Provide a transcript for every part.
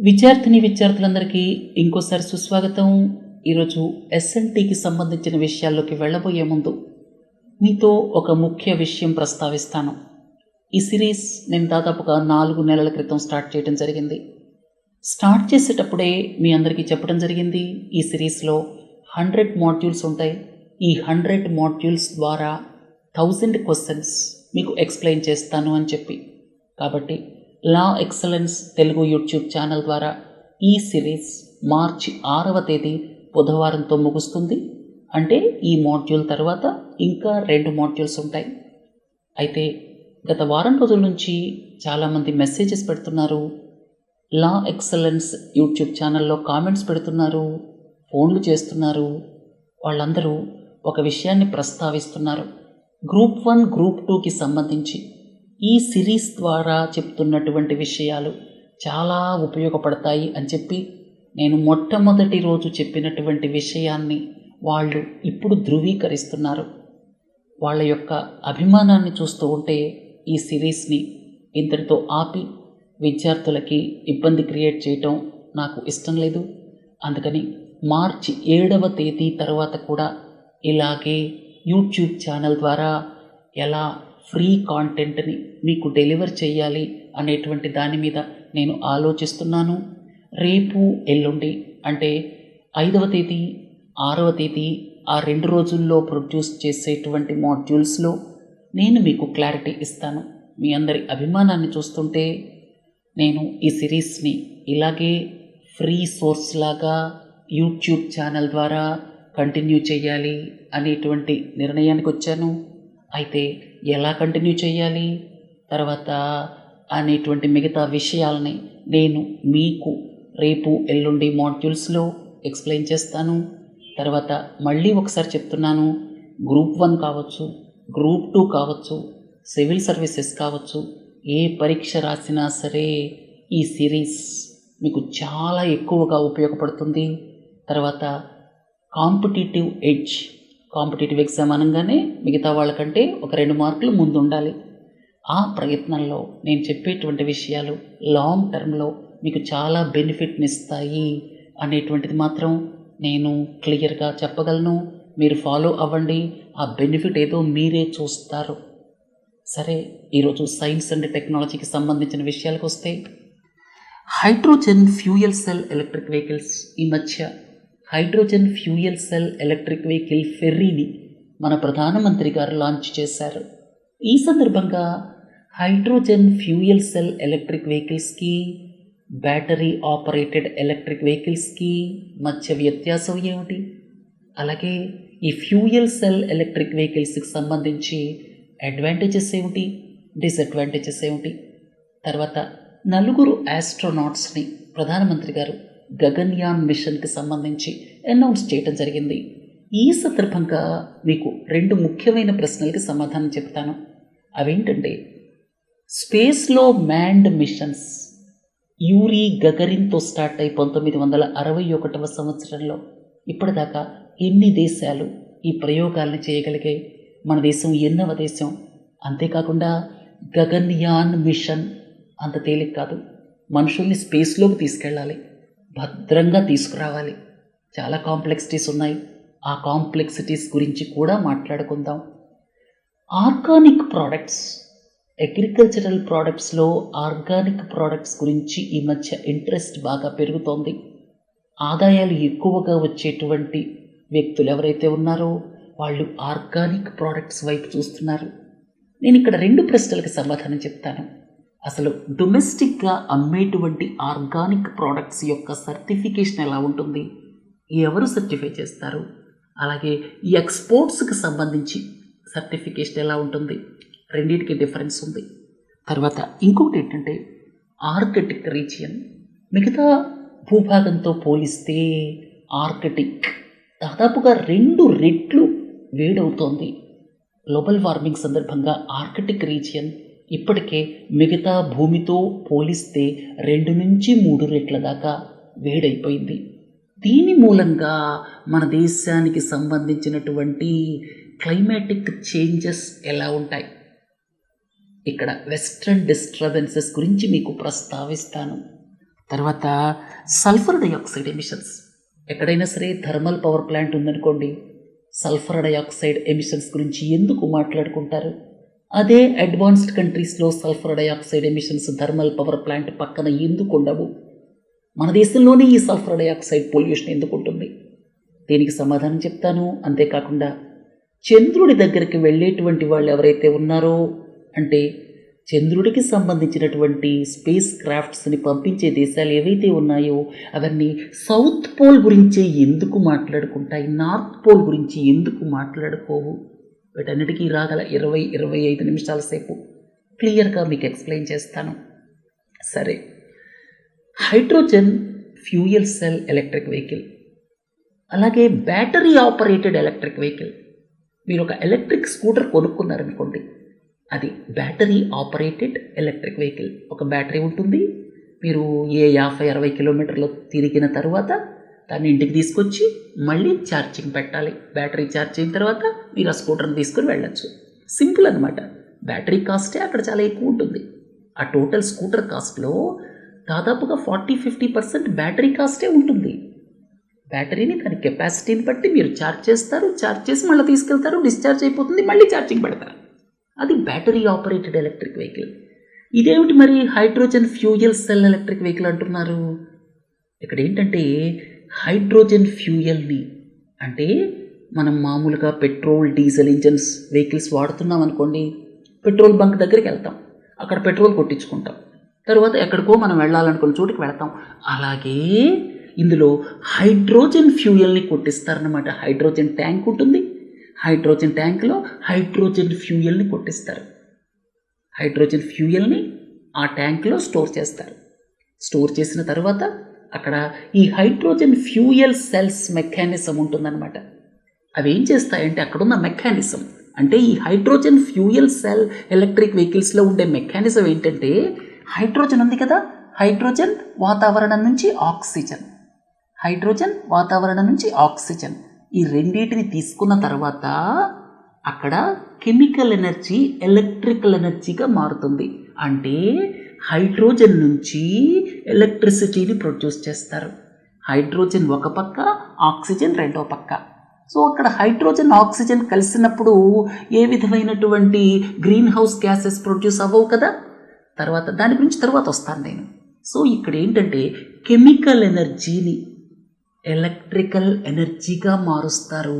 విద్యార్థులందరికీ ఇంకోసారి సుస్వాగతం. ఈరోజు ఎస్ఎన్టీకి సంబంధించిన విషయాల్లోకి వెళ్ళబోయే ముందు మీతో ఒక ముఖ్య విషయం ప్రస్తావిస్తాను. ఈ సిరీస్ నేను దాదాపుగా 4 నెలల క్రితం స్టార్ట్ చేయడం జరిగింది. స్టార్ట్ చేసేటప్పుడే మీ అందరికీ చెప్పడం జరిగింది, ఈ సిరీస్లో 100 మాడ్యూల్స్ ఉంటాయి. ఈ 100 మాడ్యూల్స్ ద్వారా 1000 క్వశ్చన్స్ మీకు ఎక్స్ప్లెయిన్ చేస్తాను అని చెప్పి. కాబట్టి లా ఎక్సలెన్స్ తెలుగు యూట్యూబ్ ఛానల్ ద్వారా ఈ సిరీస్ మార్చి 6వ తేదీ బుధవారంతో ముగుస్తుంది. అంటే ఈ మాడ్యూల్ తర్వాత ఇంకా 2 మాడ్యూల్స్ ఉంటాయి. అయితే గత వారం రోజుల నుంచి చాలామంది మెసేజెస్ పెడుతున్నారు, లా ఎక్సలెన్స్ యూట్యూబ్ ఛానల్లో కామెంట్స్ పెడుతున్నారు, ఫోన్లు చేస్తున్నారు. వాళ్ళందరూ ఒక విషయాన్ని ప్రస్తావిస్తున్నారు. గ్రూప్ 1 గ్రూప్ 2కి సంబంధించి ఈ సిరీస్ ద్వారా చెప్తున్నటువంటి విషయాలు చాలా ఉపయోగపడతాయి అని చెప్పి నేను మొట్టమొదటి రోజు చెప్పినటువంటి విషయాన్ని వాళ్ళు ఇప్పుడు ధృవీకరిస్తున్నారు. వాళ్ళ యొక్క అభిమానాన్ని చూస్తూ ఉంటే ఈ సిరీస్ని ఇంతటితో ఆపి విద్యార్థులకి ఇబ్బంది క్రియేట్ చేయటం నాకు ఇష్టం లేదు. అందుకని మార్చి 7వ తేదీ తర్వాత కూడా ఇలాగే యూట్యూబ్ ఛానల్ ద్వారా ఎలా ఫ్రీ కాంటెంట్ని మీకు డెలివర్ చేయాలి అనేటువంటి దాని మీద నేను ఆలోచిస్తున్నాను. రేపు ఎల్లుండి అంటే 5వ తేదీ 6వ తేదీ ఆ 2 రోజుల్లో ప్రొడ్యూస్ చేసేటువంటి మాడ్యూల్స్లో నేను మీకు క్లారిటీ ఇస్తాను. మీ అందరి అభిమానాన్ని చూస్తుంటే నేను ఈ సిరీస్ని ఇలాగే ఫ్రీ సోర్స్ లాగా యూట్యూబ్ ఛానల్ ద్వారా కంటిన్యూ చేయాలి అనేటువంటి నిర్ణయానికి వచ్చాను. అయితే ఎలా కంటిన్యూ చేయాలి తర్వాత అనేటువంటి మిగతా విషయాలని నేను మీకు రేపు ఎల్లుండి మాడ్యూల్స్లో ఎక్స్ప్లెయిన్ చేస్తాను. తర్వాత మళ్ళీ ఒకసారి చెప్తున్నాను, గ్రూప్ 1 కావచ్చు, గ్రూప్ 2 కావచ్చు, సివిల్ సర్వీసెస్ కావచ్చు, ఏ పరీక్ష రాసినా సరే ఈ సిరీస్ మీకు చాలా ఎక్కువగా ఉపయోగపడుతుంది. తర్వాత కాంపిటేటివ్ ఎగ్జామ్ అనగానే మిగతా వాళ్ళకంటే ఒక 2 మార్కులు ముందు ఉండాలి. ఆ ప్రయత్నంలో నేను చెప్పేటువంటి విషయాలు లాంగ్ టర్మ్లో మీకు చాలా బెనిఫిట్ని ఇస్తాయి అనేటువంటిది మాత్రం నేను క్లియర్గా చెప్పగలను. మీరు ఫాలో అవ్వండి, ఆ బెనిఫిట్ ఏదో మీరే చూస్తారు. సరే, ఈరోజు సైన్స్ అండ్ టెక్నాలజీకి సంబంధించిన విషయాలకు వస్తే, hydrogen fuel cell electric vehicles, ఈ మధ్య hydrogen fuel cell electric vehicle ఫెర్రీని మన ప్రధానమంత్రి గారు లాంచ్ చేశారు. ఈ సందర్భంగా హైడ్రోజన్ ఫ్యూయల్ సెల్ ఎలక్ట్రిక్ వెహికల్స్కి బ్యాటరీ ఆపరేటెడ్ ఎలక్ట్రిక్ వెహికల్స్కి మధ్య వ్యత్యాసం ఏమిటి, అలాగే ఈ ఫ్యూయల్ సెల్ ఎలక్ట్రిక్ వెహికల్స్కి సంబంధించి అడ్వాంటేజెస్ ఏమిటి, డిసడ్వాంటేజెస్ ఏమిటి, తర్వాత 4 ఆస్ట్రోనాట్స్ని ప్రధానమంత్రి గారు గగన్యాన్ మిషన్కి సంబంధించి అనౌన్స్ చేయడం జరిగింది. ఈ సందర్భంగా మీకు 2 ముఖ్యమైన ప్రశ్నలకి సమాధానం చెప్తాను. అవేంటంటే, స్పేస్లో మ్యాన్డ్ మిషన్స్ యూరీ గగరిన్తో స్టార్ట్ అయి 1961వ సంవత్సరంలో ఇప్పటిదాకా ఎన్ని దేశాలు ఈ ప్రయోగాల్ని చేయగలిగాయి? మన దేశం ఎన్నవ దేశం? అంతేకాకుండా గగన్యాన్ మిషన్ అంత తేలిక కాదు. మనుషుల్ని స్పేస్లోకి తీసుకెళ్ళాలి, భద్రంగా తీసుకురావాలి. చాలా కాంప్లెక్సిటీస్ ఉన్నాయి. ఆ కాంప్లెక్సిటీస్ గురించి కూడా మాట్లాడుకుందాం. ఆర్గానిక్ ప్రోడక్ట్స్, అగ్రికల్చరల్ ప్రోడక్ట్స్లో ఆర్గానిక్ ప్రోడక్ట్స్ గురించి ఈ మధ్య ఇంట్రెస్ట్ బాగా పెరుగుతోంది. ఆదాయాలు ఎక్కువగా వచ్చేటువంటి వ్యక్తులు ఎవరైతే ఉన్నారో వాళ్ళు ఆర్గానిక్ ప్రోడక్ట్స్ వైపు చూస్తున్నారు. నేను ఇక్కడ 2 ప్రశ్నలకు సమాధానం చెప్తాను. అసలు డొమెస్టిక్గా అమ్మేటువంటి ఆర్గానిక్ ప్రోడక్ట్స్ యొక్క సర్టిఫికేషన్ ఎలా ఉంటుంది, ఎవరు సర్టిఫై చేస్తారు, అలాగే ఎక్స్పోర్ట్స్కి సంబంధించి సర్టిఫికేషన్ ఎలా ఉంటుంది, రెండింటికి డిఫరెన్స్ ఉంది. తర్వాత ఇంకొకటి ఏంటంటే, ఆర్కిటిక్ రీజియన్ మిగతా భూభాగంతో పోలిస్తే ఆర్కిటిక్ దాదాపుగా 2 రెట్లు వేడవుతోంది. గ్లోబల్ వార్మింగ్ సందర్భంగా ఆర్కిటిక్ రీజియన్ ఇప్పటికే మిగతా భూమితో పోలిస్తే 2 నుంచి 3 రెట్ల దాకా వేడైపోయింది. దీని మూలంగా మన దేశానికి సంబంధించినటువంటి క్లైమాటిక్ చేంజెస్ ఎలా ఉంటాయి, ఇక్కడ వెస్ట్రన్ డిస్టర్బెన్సెస్ గురించి మీకు ప్రస్తావిస్తాను. తర్వాత సల్ఫర్ డైఆక్సైడ్ ఎమిషన్స్. ఎక్కడైనా సరే థర్మల్ పవర్ ప్లాంట్ ఉందనుకోండి, సల్ఫర్ డైఆక్సైడ్ ఎమిషన్స్ గురించి ఎందుకు మాట్లాడుకుంటారు? అదే అడ్వాన్స్డ్ కంట్రీస్లో sulphur dioxide emissions thermal power plant పక్కన ఎందుకు ఉండవు? మన దేశంలోనే ఈ సల్ఫర్ డైఆక్సైడ్ పొల్యూషన్ ఎందుకు ఉంటుంది? దీనికి సమాధానం చెప్తాను. అంతేకాకుండా చంద్రుడి దగ్గరికి వెళ్ళేటువంటి వాళ్ళు ఎవరైతే ఉన్నారో, అంటే చంద్రుడికి సంబంధించినటువంటి స్పేస్ క్రాఫ్ట్స్ని పంపించే దేశాలు ఏవైతే ఉన్నాయో అవన్నీ సౌత్ పోల్ గురించే ఎందుకు మాట్లాడుకుంటాయి, నార్త్ పోల్ గురించి ఎందుకు మాట్లాడుకోవు? వీటన్నిటికీ రాగల 20-25 నిమిషాల సేపు క్లియర్గా మీకు ఎక్స్ప్లెయిన్ చేస్తాను. సరే, hydrogen fuel cell electric vehicle, అలాగే బ్యాటరీ ఆపరేటెడ్ ఎలక్ట్రిక్ వెహికల్. మీరు ఒక ఎలక్ట్రిక్ స్కూటర్ కొనుక్కున్నారనుకోండి, అది బ్యాటరీ ఆపరేటెడ్ ఎలక్ట్రిక్ వెహికల్. ఒక బ్యాటరీ ఉంటుంది, మీరు 50-60 కిలోమీటర్లు తిరిగిన తర్వాత దాన్ని ఇంటికి తీసుకొచ్చి మళ్ళీ ఛార్జింగ్ పెట్టాలి. బ్యాటరీ ఛార్జ్ అయిన తర్వాత మీరు ఆ స్కూటర్ని తీసుకుని వెళ్ళచ్చు. సింపుల్ అనమాట. బ్యాటరీ కాస్టే అక్కడ చాలా ఎక్కువ ఉంటుంది. ఆ టోటల్ స్కూటర్ కాస్ట్లో దాదాపుగా 40-50% బ్యాటరీ కాస్టే ఉంటుంది. బ్యాటరీని దాని కెపాసిటీని బట్టి మీరు ఛార్జ్ చేస్తారు, ఛార్జ్ చేసి మళ్ళీ తీసుకెళ్తారు, డిశ్చార్జ్ అయిపోతుంది, మళ్ళీ ఛార్జింగ్ పెడతారు. అది బ్యాటరీ ఆపరేటెడ్ ఎలక్ట్రిక్ వెహికల్. ఇదేమిటి మరి hydrogen fuel cell electric vehicle అంటున్నారు? ఇక్కడ ఏంటంటే హైడ్రోజన్ ఫ్యూయల్ని, అంటే మనం మామూలుగా పెట్రోల్ డీజిల్ ఇంజన్స్ వెహికల్స్ వాడుతున్నాం అనుకోండి, పెట్రోల్ బంక్ దగ్గరికి వెళ్తాం, అక్కడ పెట్రోల్ కొట్టించుకుంటాం, తర్వాత ఎక్కడికో మనం వెళ్ళాలనుకున్న చోటుకి వెళ్తాం. అలాగే ఇందులో హైడ్రోజన్ ఫ్యూయల్ని కొట్టిస్తారన్నమాట. హైడ్రోజన్ ట్యాంక్ ఉంటుంది, హైడ్రోజన్ ట్యాంక్లో హైడ్రోజన్ ఫ్యూయల్ని కొట్టిస్తారు. హైడ్రోజన్ ఫ్యూయల్ని ఆ ట్యాంక్లో స్టోర్ చేస్తారు. స్టోర్ చేసిన తర్వాత అక్కడ ఈ హైడ్రోజన్ ఫ్యూయల్ సెల్స్ మెకానిజం ఉంటుందన్నమాట. అవి ఏం చేస్తాయంటే, అక్కడున్న మెకానిజం అంటే ఈ హైడ్రోజన్ ఫ్యూయల్ సెల్ ఎలక్ట్రిక్ వెహికల్స్లో ఉండే మెకానిజం ఏంటంటే, హైడ్రోజన్ ఉంది కదా, హైడ్రోజన్ వాతావరణం నుంచి ఆక్సిజన్, హైడ్రోజన్ వాతావరణం నుంచి ఆక్సిజన్, ఈ రెండింటిని తీసుకున్న తర్వాత అక్కడ కెమికల్ ఎనర్జీ ఎలక్ట్రికల్ ఎనర్జీగా మారుతుంది. అంటే హైడ్రోజన్ నుంచి ఎలక్ట్రిసిటీని ప్రొడ్యూస్ చేస్తారు. హైడ్రోజన్ ఒక పక్క, ఆక్సిజన్ రెండో పక్క. సో అక్కడ హైడ్రోజన్ ఆక్సిజన్ కలిసినప్పుడు ఏ విధమైనటువంటి గ్రీన్ హౌస్ గ్యాసెస్ ప్రొడ్యూస్ అవ్వవు కదా. దాని గురించి తర్వాత వస్తాను నేను. సో ఇక్కడ ఏంటంటే కెమికల్ ఎనర్జీని ఎలక్ట్రికల్ ఎనర్జీగా మారుస్తారు.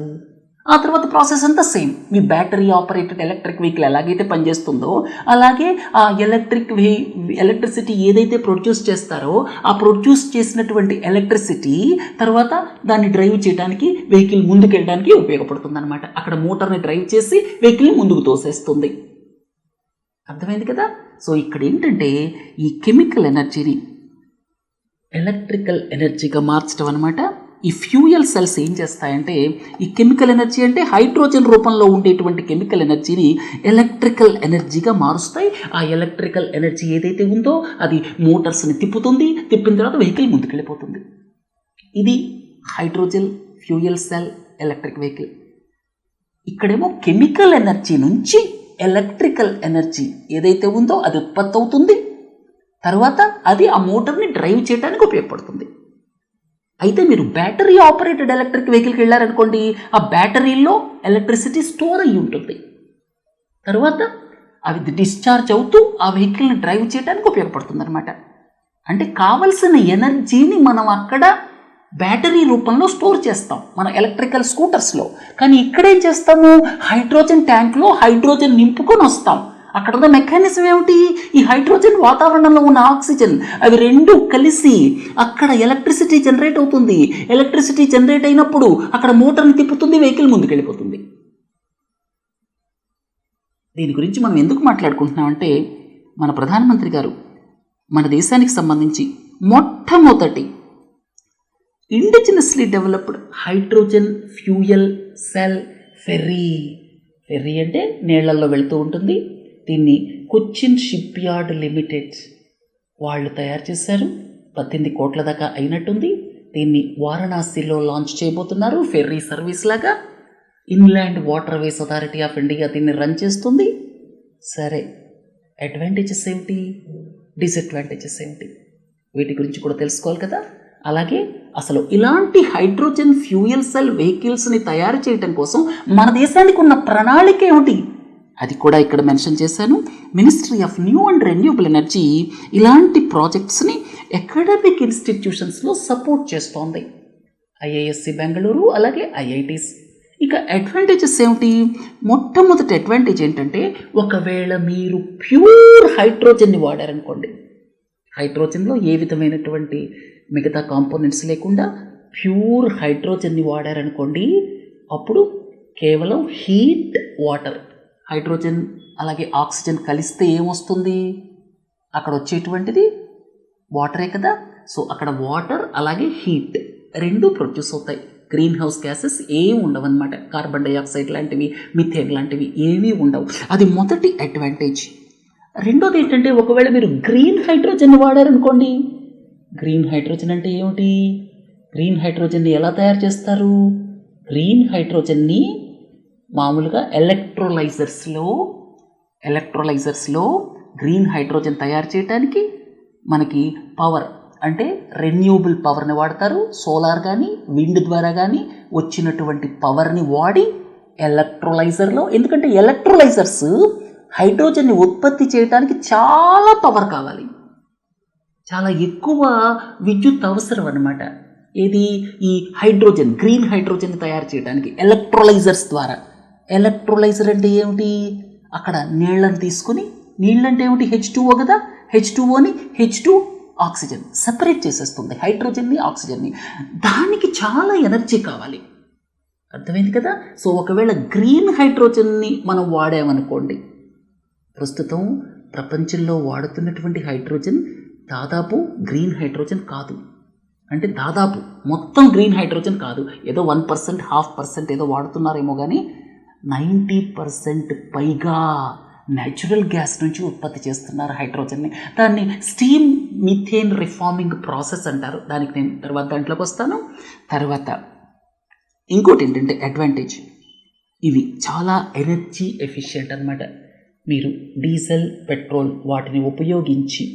ఆ తర్వాత ప్రాసెస్ అంతా సేమ్. మీ బ్యాటరీ ఆపరేటెడ్ ఎలక్ట్రిక్ వెహికల్ ఎలాగైతే పనిచేస్తుందో అలాగే ఆ ఎలక్ట్రిసిటీ ఏదైతే ప్రొడ్యూస్ చేస్తారో ఆ ప్రొడ్యూస్ చేసినటువంటి ఎలక్ట్రిసిటీ తర్వాత దాన్ని డ్రైవ్ చేయడానికి వెహికల్ ముందుకెళ్ళడానికి ఉపయోగపడుతుంది అనమాట. అక్కడ మోటార్ని డ్రైవ్ చేసి వెహికల్ని ముందుకు తోసేస్తుంది. అర్థమైంది కదా. సో ఇక్కడ ఏంటంటే ఈ కెమికల్ ఎనర్జీని ఎలక్ట్రికల్ ఎనర్జీగా మార్చడం అనమాట. ఈ ఫ్యూయల్ సెల్స్ ఏం చేస్తాయంటే, ఈ కెమికల్ ఎనర్జీ అంటే హైడ్రోజన్ రూపంలో ఉండేటువంటి కెమికల్ ఎనర్జీని ఎలక్ట్రికల్ ఎనర్జీగా మారుస్తాయి. ఆ ఎలక్ట్రికల్ ఎనర్జీ ఏదైతే ఉందో అది మోటార్స్ని తిప్పుతుంది, తిప్పిన తర్వాత వెహికల్ ముందుకెళ్ళిపోతుంది. ఇది hydrogen fuel cell electric vehicle. ఇక్కడేమో కెమికల్ ఎనర్జీ నుంచి ఎలక్ట్రికల్ ఎనర్జీ ఏదైతే ఉందో అది ఉత్పత్తి అవుతుంది, తర్వాత అది ఆ మోటార్ని డ్రైవ్ చేయడానికి ఉపయోగపడుతుంది. అయితే మీరు బ్యాటరీ ఆపరేటెడ్ ఎలక్ట్రిక్ వెహికల్కి వెళ్ళారనుకోండి, ఆ బ్యాటరీలో ఎలక్ట్రిసిటీ స్టోర్ అయ్యి ఉంటుంది, తర్వాత అది డిశ్చార్జ్ అవుతూ ఆ వెహికల్ని డ్రైవ్ చేయడానికి ఉపయోగపడుతుంది అనమాట. అంటే కావలసిన ఎనర్జీని మనం అక్కడ బ్యాటరీ రూపంలో స్టోర్ చేస్తాం మన ఎలక్ట్రికల్ స్కూటర్స్లో. కానీ ఇక్కడేం చేస్తాము, హైడ్రోజన్ ట్యాంక్లో హైడ్రోజన్ నింపుకొని వస్తాం. అక్కడ ఉన్న మెకానిజం ఏమిటి, ఈ హైడ్రోజన్ వాతావరణంలో ఉన్న ఆక్సిజన్ అవి రెండు కలిసి అక్కడ ఎలక్ట్రిసిటీ జనరేట్ అవుతుంది. ఎలక్ట్రిసిటీ జనరేట్ అయినప్పుడు అక్కడ మోటార్ని తిప్పుతుంది, వెహికల్ ముందుకెళ్ళిపోతుంది. దీని గురించి మనం ఎందుకు మాట్లాడుకుంటున్నామంటే, మన ప్రధానమంత్రి గారు మన దేశానికి సంబంధించి మొట్టమొదటి indigenously developed hydrogen fuel cell ferry అంటే నీళ్లలో వెళుతూ ఉంటుంది. దీన్ని కొచ్చిన్ షిప్ యార్డ్ లిమిటెడ్ వాళ్ళు తయారు చేశారు. 18 కోట్ల దాకా అయినట్టుంది. దీన్ని వారణాసిలో లాంచ్ చేయబోతున్నారు. ఫెర్రీ సర్వీస్ లాగా inland water ways authority of India దీన్ని రన్ చేస్తుంది. సరే, అడ్వాంటేజెస్ ఏమిటి, డిసడ్వాంటేజెస్ ఏమిటి? వీటి గురించి కూడా తెలుసుకోవాలి కదా. అలాగే అసలు ఇలాంటి హైడ్రోజన్ ఫ్యూయల్ సెల్ వెహికల్స్ని తయారు చేయడం కోసం మన దేశానికి ఉన్న ప్రణాళిక ఏమిటి, అది కూడా ఇక్కడ మెన్షన్ చేశాను. Ministry of new and renewable energy ఇలాంటి ప్రాజెక్ట్స్ని అకాడమిక్ ఇన్స్టిట్యూషన్స్లో సపోర్ట్ చేస్తోంది. ఐఐఎస్సి బెంగళూరు, అలాగే ఐఐటీస్. ఇక అడ్వాంటేజెస్ ఏమిటి? మొట్టమొదటి అడ్వాంటేజ్ ఏంటంటే, ఒకవేళ మీరు ప్యూర్ హైడ్రోజన్ని వాడారనుకోండి, హైడ్రోజన్లో ఏ విధమైనటువంటి మిగతా కాంపోనెంట్స్ లేకుండా ప్యూర్ హైడ్రోజన్ని వాడారనుకోండి, అప్పుడు కేవలం హీట్, వాటర్, హైడ్రోజన్ అలాగే ఆక్సిజన్ కలిస్తే ఏమొస్తుంది? అక్కడ వచ్చేటువంటిది వాటరే కదా. సో అక్కడ వాటర్ అలాగే హీట్ రెండు ప్రొడ్యూస్ అవుతాయి. గ్రీన్ హౌస్ గ్యాసెస్ ఏమి ఉండవు అనమాట. కార్బన్ డైఆక్సైడ్ లాంటివి, మిథేన్ లాంటివి ఏమీ ఉండవు. అది మొదటి అడ్వాంటేజ్. రెండోది ఏంటంటే, ఒకవేళ మీరు గ్రీన్ హైడ్రోజన్ వాడారనుకోండి, గ్రీన్ హైడ్రోజన్ అంటే ఏమిటి? గ్రీన్ హైడ్రోజన్ని ఎలా తయారు చేస్తారు? గ్రీన్ హైడ్రోజన్ని మామూలుగా ఎలక్ట్రోలైజర్స్లో గ్రీన్ హైడ్రోజన్ తయారు చేయడానికి మనకి పవర్ అంటే రెన్యూబుల్ పవర్ని వాడతారు. సోలార్ కానీ విండ్ ద్వారా కానీ వచ్చినటువంటి పవర్ని వాడి ఎలక్ట్రోలైజర్లో, ఎందుకంటే ఎలక్ట్రోలైజర్స్ హైడ్రోజన్ని ఉత్పత్తి చేయడానికి చాలా పవర్ కావాలి, చాలా ఎక్కువ విద్యుత్ అవసరం అన్నమాట. ఏది? ఈ హైడ్రోజన్, గ్రీన్ హైడ్రోజన్ని తయారు చేయడానికి ఎలక్ట్రోలైజర్స్ ద్వారా. ఎలక్ట్రోలైజర్ అంటే ఏమిటి? అక్కడ నీళ్ళని తీసుకుని, నీళ్ళంటే ఏమిటి? H2O కదా. H2Oని H2 ఆక్సిజన్ సెపరేట్ చేసేస్తుంది, హైడ్రోజన్ని ఆక్సిజన్ని. దానికి చాలా ఎనర్జీ కావాలి. అర్థమైంది కదా. సో ఒకవేళ గ్రీన్ హైడ్రోజన్ని మనం వాడామనుకోండి, ప్రస్తుతం ప్రపంచంలో వాడుతున్నటువంటి హైడ్రోజన్ దాదాపు గ్రీన్ హైడ్రోజన్ కాదు. అంటే దాదాపు మొత్తం గ్రీన్ హైడ్రోజన్ కాదు, ఏదో 1%, 0.5% ఏదో వాడుతున్నారేమో, కానీ 90% పైగా న్యాచురల్ గ్యాస్ నుంచి ఉత్పత్తి చేస్తున్నారు హైడ్రోజన్ని. దాన్ని స్టీమ్ మిథేన్ రిఫార్మింగ్ ప్రాసెస్ అంటారు. దానికి నేను తర్వాత దాంట్లోకి వస్తాను. తర్వాత ఇంకోటి ఏంటంటే అడ్వాంటేజ్, ఇవి చాలా ఎనర్జీ ఎఫిషియెంట్ అన్నమాట. మీరు డీజిల్, పెట్రోల్ వాటిని ఉపయోగించి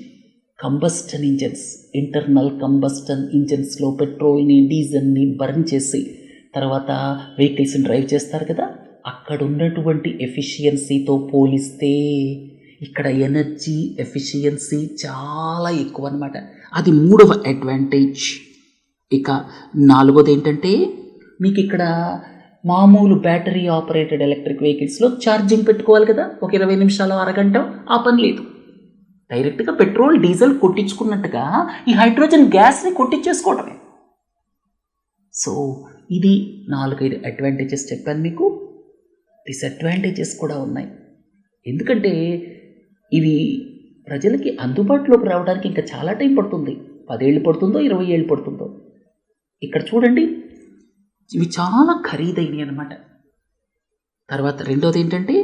కంబస్టన్ ఇంజన్స్, ఇంటర్నల్ కంబస్టన్ ఇంజన్స్లో పెట్రోల్ని, డీజిల్ని బర్న్ చేసి తర్వాత వెహికల్స్ని డ్రైవ్ చేస్తారు కదా, అక్కడ ఉన్నటువంటి ఎఫిషియన్సీతో పోలిస్తే ఇక్కడ ఎనర్జీ ఎఫిషియన్సీ చాలా ఎక్కువ అన్నమాట. అది మూడవ అడ్వాంటేజ్. ఇక నాలుగోది ఏంటంటే, మీకు ఇక్కడ మామూలు బ్యాటరీ ఆపరేటెడ్ ఎలక్ట్రిక్ వెహికల్స్లో ఛార్జింగ్ పెట్టుకోవాలి కదా, ఒక 20 నిమిషాలు, అరగంట, ఆ పని లేదు. డైరెక్ట్గా పెట్రోల్, డీజిల్ కొట్టించుకున్నట్టుగా ఈ హైడ్రోజన్ గ్యాస్ని కొట్టించేసుకోవటమే. సో ఇది 4-5 అడ్వాంటేజెస్ చెప్పాను మీకు. డిసడ్వాంటేజెస్ కూడా ఉన్నాయి. ఎందుకంటే ఇవి ప్రజలకి అందుబాటులోకి రావడానికి ఇంకా చాలా టైం పడుతుంది. 10 ఏళ్ళు పడుతుందో, 20 ఏళ్ళు పడుతుందో. ఇక్కడ చూడండి, ఇవి చాలా ఖరీదైనవి అన్నమాట. తర్వాత రెండోది ఏంటంటే,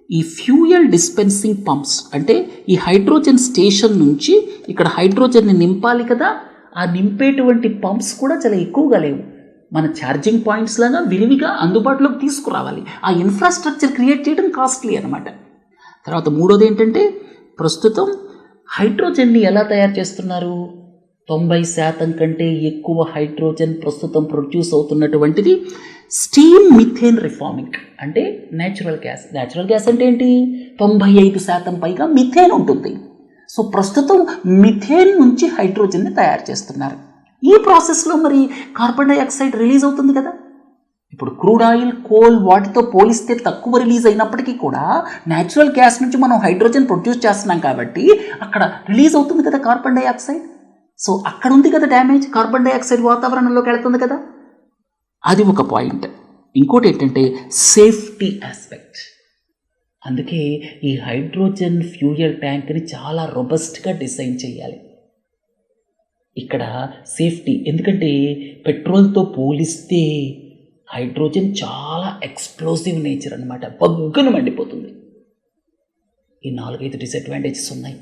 ఈ ఫ్యూయల్ డిస్పెన్సింగ్ పంప్స్, అంటే ఈ హైడ్రోజన్ స్టేషన్ నుంచి ఇక్కడ హైడ్రోజన్ని నింపాలి కదా, ఆ నింపేటువంటి పంప్స్ కూడా చాలా ఎక్కువగా లేవు. మన ఛార్జింగ్ పాయింట్స్ లాగా విరివిగా అందుబాటులోకి తీసుకురావాలి. ఆ ఇన్ఫ్రాస్ట్రక్చర్ క్రియేట్ చేయడం కాస్ట్లీ అనమాట. తర్వాత మూడోది ఏంటంటే, ప్రస్తుతం హైడ్రోజన్ని ఎలా తయారు చేస్తున్నారు? 90% కంటే ఎక్కువ హైడ్రోజన్ ప్రస్తుతం ప్రొడ్యూస్ అవుతున్నటువంటిది స్టీమ్ మిథేన్ రిఫార్మింగ్, అంటే న్యాచురల్ గ్యాస్. న్యాచురల్ గ్యాస్ అంటే ఏంటి? 95% పైగా మిథేన్ ఉంటుంది. సో ప్రస్తుతం మిథేన్ నుంచి హైడ్రోజన్ని తయారు చేస్తున్నారు. ఈ ప్రాసెస్లో మరి కార్బన్ డైఆక్సైడ్ రిలీజ్ అవుతుంది కదా. ఇప్పుడు క్రూడ్ ఆయిల్, కోల్ వాటితో పోలిస్తే తక్కువ రిలీజ్ అయినప్పటికీ కూడా న్యాచురల్ గ్యాస్ నుంచి మనం హైడ్రోజన్ ప్రొడ్యూస్ చేస్తున్నాం కాబట్టి అక్కడ రిలీజ్ అవుతుంది కదా కార్బన్ డైఆక్సైడ్. సో అక్కడ ఉంది కదా డ్యామేజ్, కార్బన్ డైఆక్సైడ్ వాతావరణంలోకి వెళ్తుంది కదా. అది ఒక పాయింట్. ఇంకోటి ఏంటంటే సేఫ్టీ ఆస్పెక్ట్. అందుకే ఈ హైడ్రోజన్ ఫ్యూయల్ ట్యాంక్ని చాలా రొబస్ట్గా డిజైన్ చేయాలి. ఇక్కడ సేఫ్టీ, ఎందుకంటే పెట్రోల్తో పోలిస్తే హైడ్రోజన్ చాలా ఎక్స్ప్లోజివ్ నేచర్ అన్నమాట, బగ్గున మండిపోతుంది. ఈ 4-5 డిసడ్వాంటేజెస్ ఉన్నాయి.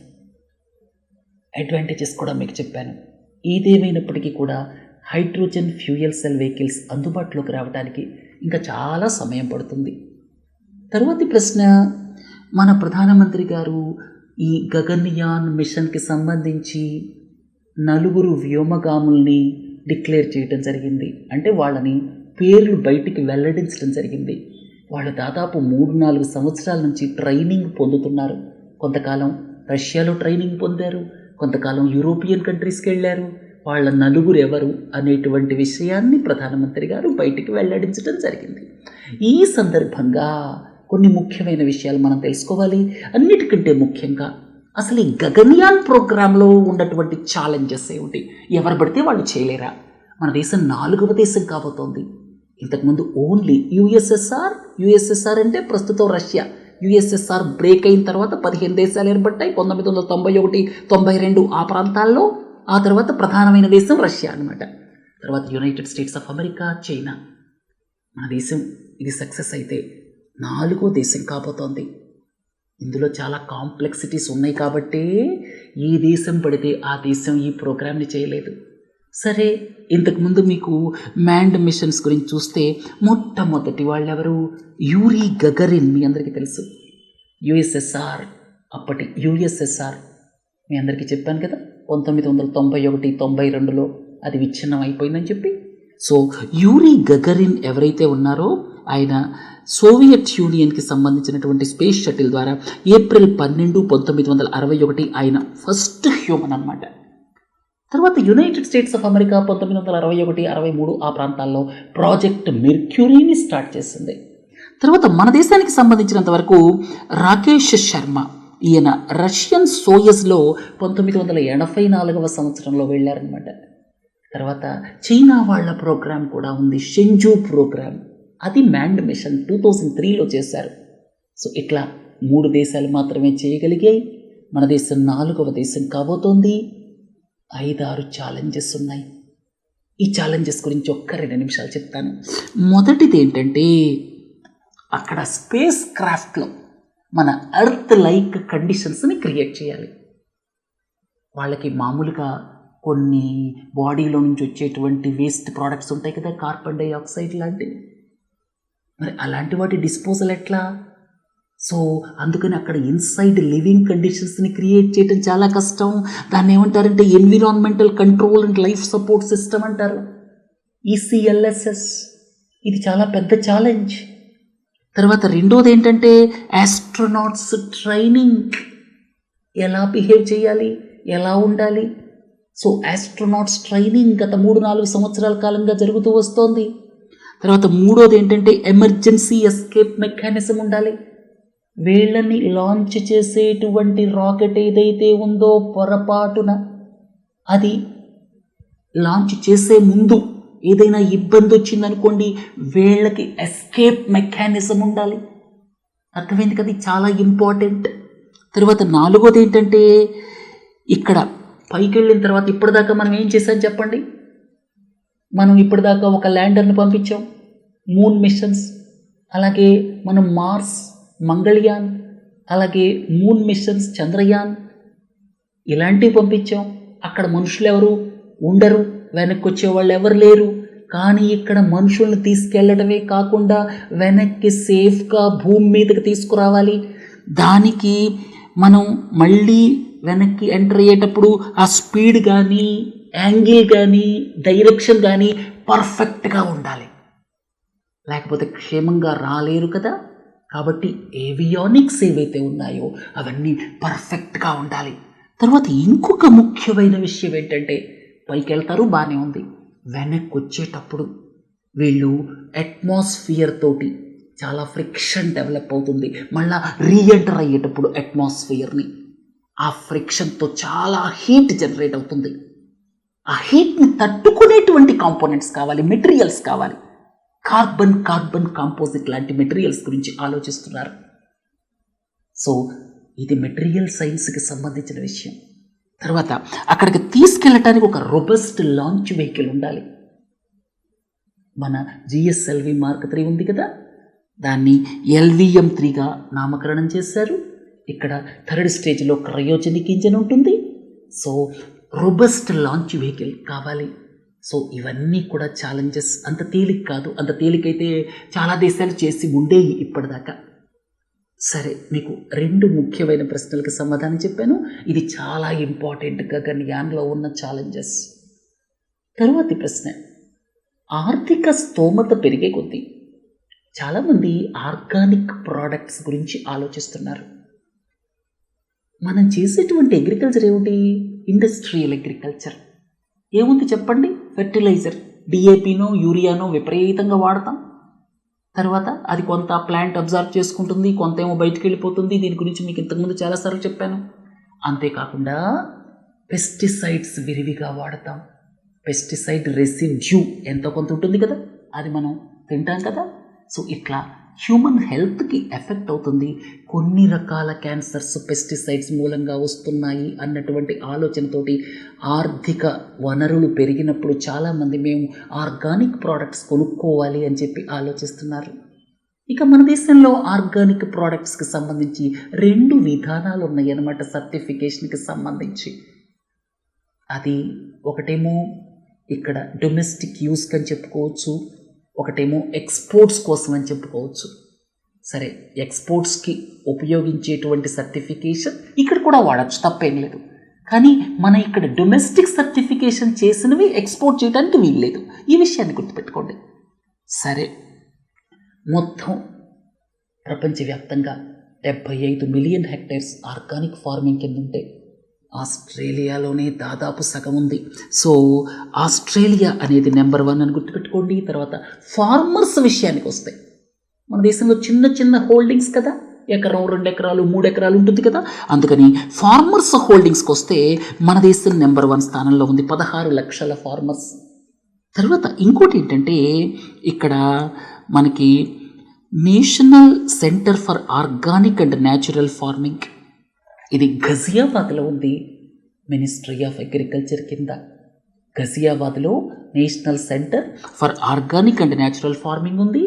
అడ్వాంటేజెస్ కూడా మీకు చెప్పాను. ఏదేమైనప్పటికీ కూడా హైడ్రోజన్ ఫ్యూయల్ సెల్ వెహికల్స్ అందుబాటులోకి రావడానికి ఇంకా చాలా సమయం పడుతుంది. తరువాతి ప్రశ్న, మన ప్రధానమంత్రి గారు ఈ గగన్యాన్ మిషన్కి సంబంధించి నలుగురు వ్యోమగాముల్ని డిక్లేర్ చేయడం జరిగింది. అంటే వాళ్ళని పేర్లు బయటికి వెల్లడించడం జరిగింది. వాళ్ళు దాదాపు 3-4 సంవత్సరాల నుంచి ట్రైనింగ్ పొందుతున్నారు. కొంతకాలం రష్యాలో ట్రైనింగ్ పొందారు, కొంతకాలం యూరోపియన్ కంట్రీస్కి వెళ్ళారు. వాళ్ళ నలుగురు ఎవరు అనేటువంటి విషయాన్ని ప్రధానమంత్రి గారు బయటికి వెల్లడించడం జరిగింది. ఈ సందర్భంగా కొన్ని ముఖ్యమైన విషయాలు మనం తెలుసుకోవాలి. అన్నిటికంటే ముఖ్యంగా అసలు ఈ గగన్యాన్ ప్రోగ్రాంలో ఉన్నటువంటి ఛాలెంజెస్ ఏమిటి? ఎవరు పడితే వాళ్ళు చేయలేరా? మన దేశం 4వ దేశం కాబోతోంది. ఇంతకుముందు ఓన్లీ యుఎస్ఎస్ఆర్ అంటే ప్రస్తుతం రష్యా. యుఎస్ఎస్ఆర్ బ్రేక్ అయిన తర్వాత 15 దేశాలు ఏర్పడ్డాయి. 1991, 92 ఆ ప్రాంతాల్లో. ఆ తర్వాత ప్రధానమైన దేశం రష్యా అనమాట. తర్వాత United states of America, China. మన దేశం ఇది సక్సెస్ అయితే 4వ దేశం కాబోతోంది. ఇందులో చాలా కాంప్లెక్సిటీస్ ఉన్నాయి కాబట్టే ఏ దేశం పడితే ఆ దేశం ఈ ప్రోగ్రామ్ని చేయలేదు. సరే, ఇంతకుముందు మీకు మ్యాన్డ్ మిషన్స్ గురించి చూస్తే మొట్టమొదటి వాళ్ళెవరు? Uri Gagarin. మీ అందరికీ తెలుసు. యుఎస్ఎస్ఆర్, అప్పటి యుఎస్ఎస్ఆర్ మీ అందరికీ చెప్పాను కదా, 1991, 92లో అది విచ్ఛిన్నం అయిపోయిందని చెప్పి. సో యూరీ గగరిన్ ఎవరైతే ఉన్నారో ఆయన సోవియట్ యూనియన్కి సంబంధించినటువంటి స్పేస్ షటిల్ ద్వారా ఏప్రిల్ 12, 1961 ఆయన ఫస్ట్ హ్యూమన్ అన్నమాట. తర్వాత యునైటెడ్ స్టేట్స్ ఆఫ్ అమెరికా 1961, 63 ఆ ప్రాంతాల్లో ప్రాజెక్ట్ మెర్క్యూరీని స్టార్ట్ చేసింది. తర్వాత మన దేశానికి సంబంధించినంత వరకు రాకేష్ శర్మ, ఈయన రష్యన్ సోయజ్లో 1984వ సంవత్సరంలో వెళ్ళారనమాట. తర్వాత చైనా వాళ్ళ ప్రోగ్రాం కూడా ఉంది, షెంజూ ప్రోగ్రాం. అది మ్యాన్డ్ మిషన్ 2003లో చేశారు. సో ఇట్లా 3 దేశాలు మాత్రమే చేయగలిగాయి. మన దేశం 4వ దేశం కాబోతోంది. 5-6 ఛాలెంజెస్ ఉన్నాయి. ఈ ఛాలెంజెస్ గురించి ఒక్క 2 నిమిషాలు చెప్తాను. మొదటిది ఏంటంటే, అక్కడ స్పేస్ క్రాఫ్ట్లో మన ఎర్త్ లైక్ కండిషన్స్ని క్రియేట్ చేయాలి. వాళ్ళకి మామూలుగా కొన్ని బాడీలో నుంచి వచ్చేటువంటి వేస్ట్ ప్రోడక్ట్స్ ఉంటాయి కదా, కార్బన్ డైఆక్సైడ్ లాంటివి. మరి అలాంటి వాటి డిస్పోజల్ ఎట్లా? సో అందుకని అక్కడ ఇన్సైడ్ లివింగ్ కండిషన్స్ని క్రియేట్ చేయడం చాలా కష్టం. దాన్ని ఏమంటారంటే environmental control and life support system అంటారు, ECLSS. ఇది చాలా పెద్ద ఛాలెంజ్. తర్వాత రెండోది ఏంటంటే ఆస్ట్రోనాట్స్ ట్రైనింగ్. ఎలా బిహేవ్ చేయాలి, ఎలా ఉండాలి. సో ఆస్ట్రోనాట్స్ ట్రైనింగ్ గత 3-4 సంవత్సరాల కాలంగా జరుగుతూ వస్తోంది. తర్వాత మూడోది ఏంటంటే ఎమర్జెన్సీ ఎస్కేప్ మెకానిజం ఉండాలి. వీళ్ళని లాంచ్ చేసేటువంటి రాకెట్ ఏదైతే ఉందో పొరపాటున అది లాంచ్ చేసే ముందు ఏదైనా ఇబ్బంది వచ్చిందనుకోండి, వీళ్ళకి ఎస్కేప్ మెకానిజం ఉండాలి. అర్థమైంది కదా, చాలా ఇంపార్టెంట్. తర్వాత నాలుగోది ఏంటంటే, ఇక్కడ పైకి వెళ్ళిన తర్వాత ఇప్పటిదాకా మనం ఏం చేసాం చెప్పండి? మనం ఇప్పటిదాకా ఒక ల్యాండర్ని పంపించాం, మూన్ మిషన్స్, అలాగే మనం మార్స్, మంగళయాన్, అలాగే మూన్ మిషన్స్, చంద్రయాన్ ఇలాంటివి పంపించాం. అక్కడ మనుషులు ఎవరు ఉండరు, వెనక్కి వచ్చేవాళ్ళు ఎవరు లేరు. కానీ ఇక్కడ మనుషుల్ని తీసుకెళ్ళడమే కాకుండా వెనక్కి సేఫ్గా భూమి మీదకి తీసుకురావాలి. దానికి మనం మళ్ళీ వెనక్కి ఎంటర్ అయ్యేటప్పుడు ఆ స్పీడ్ కానీ, యాంగిల్ కానీ, డైరెక్షన్ కానీ పర్ఫెక్ట్గా ఉండాలి. లేకపోతే క్షేమంగా రాలేరు కదా. కాబట్టి ఏవియానిక్స్ ఏవైతే ఉన్నాయో అవన్నీ పర్ఫెక్ట్గా ఉండాలి. తర్వాత ఇంకొక ముఖ్యమైన విషయం ఏంటంటే, పైకి వెళ్తారు బాగానే ఉంది, వెనక్కి వచ్చేటప్పుడు వీళ్ళు అట్మాస్ఫియర్ తోటి చాలా ఫ్రిక్షన్ డెవలప్ అవుతుంది. మళ్ళీ రీఎంటర్ అయ్యేటప్పుడు అట్మాస్ఫియర్ని ఆ ఫ్రిక్షన్తో చాలా హీట్ జనరేట్ అవుతుంది. ఆ హీట్ని తట్టుకునేటువంటి కాంపోనెంట్స్ కావాలి, మెటీరియల్స్ కావాలి. కార్బన్ కాంపోజిట్ లాంటి మెటీరియల్స్ గురించి ఆలోచిస్తున్నారు. సో ఇది మెటీరియల్ సైన్స్కి సంబంధించిన విషయం. తర్వాత అక్కడికి తీసుకెళ్ళటానికి ఒక రోబస్ట్ లాంచ్ వెహికల్ ఉండాలి. మన GSLV Mark 3 ఉంది కదా, దాన్ని LVM-3గా నామకరణం చేశారు. ఇక్కడ థర్డ్ స్టేజ్లో క్రయోజెనిక్ ఇంజిన్ ఉంటుంది. సో రోబస్ట్ లాంచ్ వెహికల్ కావాలి. సో ఇవన్నీ కూడా ఛాలెంజెస్. అంత తేలిక కాదు, అంత తేలికైతే చాలా దేశాలు చేసి ఉండేవి ఇప్పటిదాకా. సరే, మీకు 2 ముఖ్యమైన ప్రశ్నలకు సమాధానం చెప్పాను. ఇది చాలా ఇంపార్టెంట్ గగన్యాన్లో ఉన్న ఛాలెంజెస్. తరువాతి ప్రశ్న, ఆర్థిక స్తోమత పెరిగే కొద్దీ చాలామంది ఆర్గానిక్ ప్రోడక్ట్స్ గురించి ఆలోచిస్తున్నారు. మనం చేసేటువంటి అగ్రికల్చర్ ఏమిటి? Industrial agriculture. ఏముంది చెప్పండి? ఫెర్టిలైజర్, డిఏపినో యూరియానో విపరీతంగా వాడతాం. తర్వాత అది కొంత ప్లాంట్ అబ్జర్వ్ చేసుకుంటుంది, కొంత ఏమో బయటికి వెళ్ళిపోతుంది. దీని గురించి మీకు ఇంతకుముందు చాలాసార్లు చెప్పాను. అంతేకాకుండా పెస్టిసైడ్స్ విరివిగా వాడతాం. పెస్టిసైడ్ రెసిడ్యూ ఎంతో కొంత ఉంటుంది కదా, అది మనం తింటాం కదా. సో ఇట్లా హ్యూమన్ హెల్త్కి ఎఫెక్ట్ అవుతుంది. కొన్ని రకాల క్యాన్సర్స్ పెస్టిసైడ్స్ మూలంగా వస్తున్నాయి అన్నటువంటి ఆలోచనతోటి ఆర్థిక వనరులు పెరిగినప్పుడు చాలామంది మేము ఆర్గానిక్ ప్రోడక్ట్స్ కొనుక్కోవాలి అని చెప్పి ఆలోచిస్తున్నారు. ఇక మన దేశంలో ఆర్గానిక్ ప్రోడక్ట్స్కి సంబంధించి 2 విధానాలు ఉన్నాయి అన్నమాట సర్టిఫికేషన్కి సంబంధించి. అది ఒకటేమో ఇక్కడ డొమెస్టిక్ యూస్కి అని చెప్పుకోవచ్చు, ఒకటేమో ఎక్స్పోర్ట్స్ కోసం అని చెప్పుకోవచ్చు. సరే, ఎక్స్పోర్ట్స్కి ఉపయోగించేటువంటి సర్టిఫికేషన్ ఇక్కడ కూడా వాడచ్చు, తప్పేం లేదు. కానీ మన ఇక్కడ డొమెస్టిక్ సర్టిఫికేషన్ చేసినవి ఎక్స్పోర్ట్ చేయడానికి వీల్లేదు. ఈ విషయాన్ని గుర్తుపెట్టుకోండి. సరే, మొత్తం ప్రపంచవ్యాప్తంగా 75 మిలియన్ హెక్టేర్స్ ఆర్గానిక్ ఫార్మింగ్ కింద ఉంటే ఆస్ట్రేలియాలోనే దాదాపు సగం ఉంది. సో ఆస్ట్రేలియా అనేది నెంబర్ 1 అని గుర్తుపెట్టుకోండి. తర్వాత ఫార్మర్స్ విషయానికి వస్తే మన దేశంలో చిన్న చిన్న హోల్డింగ్స్ కదా, 1 ఎకరం 2 ఎకరాలు 3 ఎకరాలు ఉంటుంది కదా. అందుకని ఫార్మర్స్ హోల్డింగ్స్కి వస్తే మన దేశం నెంబర్ 1 స్థానంలో ఉంది, 16 లక్షల ఫార్మర్స్. తర్వాత ఇంకోటి ఏంటంటే ఇక్కడ మనకి national centre for organic and natural farming, ఇది ఘజియాబాద్లో ఉంది. మినిస్ట్రీ ఆఫ్ అగ్రికల్చర్ కింద ఘజియాబాద్లో national centre for organic and natural farming ఉంది.